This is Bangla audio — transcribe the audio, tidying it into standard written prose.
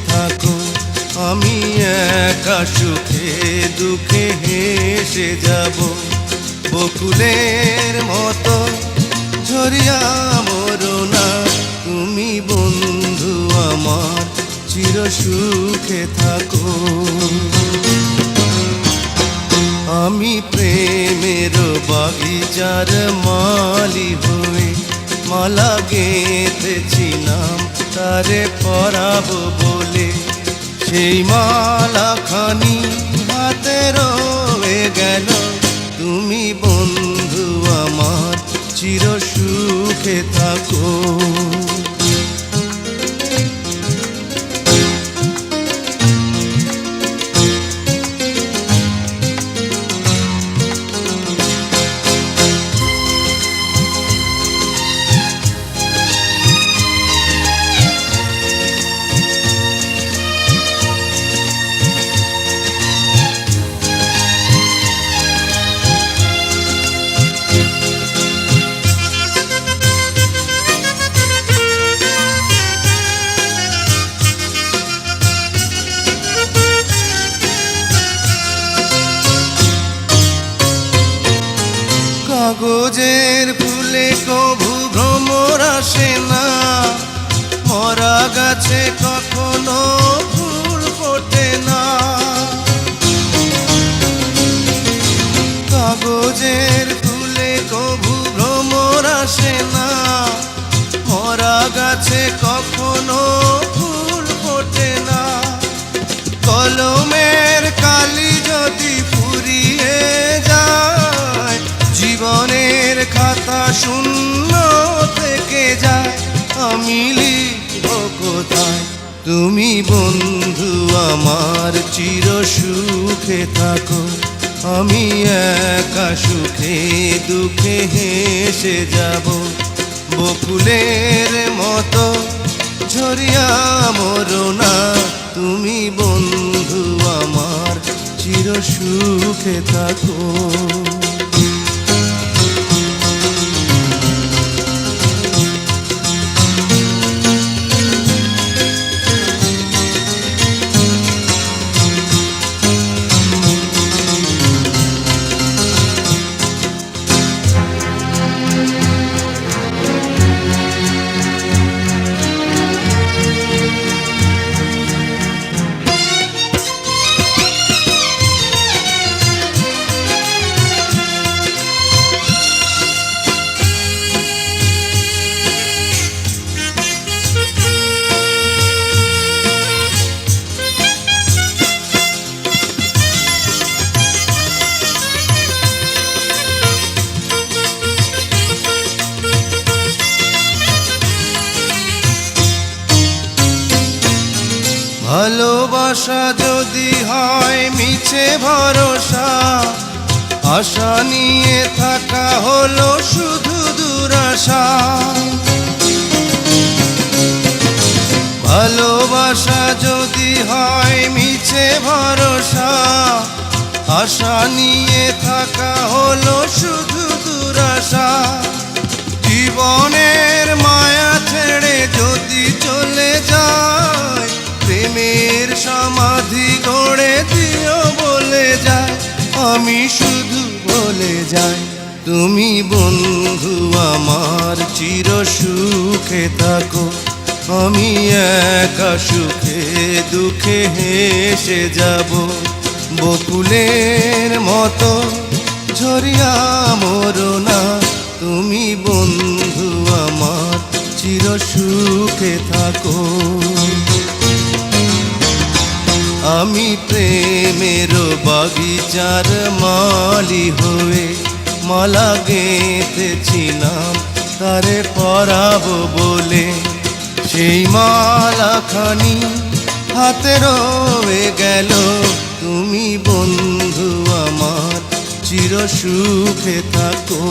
থাকো, আমি একা সুখে দুঃখে হেসে যাব। বকুলের মতো ঝরিয়া মরো না, তুমি বন্ধু আমার চির সুখে থাকো। আমি প্রেমের বাগিচার মালি হয়ে মালা গেঁথেছিলাম তারে পরাবো বলে, সেই মালা খানি হাতে রয়ে গেল। তুমি বন্ধু আমার চির সুখে থাকো। কাগজের ফুলে কভু ভ্রমর আসে না, মরা গাছে কখনো ফুল ফোটে না। কাগজের ফুলে কভু ভ্রমর আসে না, মরা গাছে কখনো ফুল ফোটে না। কলমের কালি যদি ফুরিয়ে যায়, জীবনের খাতা শূন্য থেকে যায়, আমি লিখব কোথায়? তুমি বন্ধু আমার চির সুখে থাকো, আমি একা সুখে দুঃখে হেসে যাব। বকুলের মতো ঝরিয়া মরো না, তুমি বন্ধু আমার চির সুখে থাকো। ভালোবাসা যদি হয় মিছে ভরসা, আশা নিয়ে থাকা হলো শুধু দুরাশা। ভালোবাসা যদি হয় মিছে ভরসা, আশা নিয়ে থাকা হলো শুধু দুরাশা। জীবনের মায়া ছেড়ে যদি চলে যায়, প্রেমের সমাধি গড়ে দিও বলে যায়, আমি শুধু বলে যাই, তুমি বন্ধু আমার চির সুখে থাকো, আমি একা সুখে দুঃখে হেসে যাব। বকুলের মতো ঝরিয়া মরো না, তুমি বন্ধু আমার চির সুখে থাকো। আমি প্রেমের বাগিচার মালি হয়ে মালা গেঁথেছিলাম তারে পরাবো বলে, সেই মালা খানি হাতে রয়ে গেল। তুমি বন্ধু আমার চির সুখে থাকো।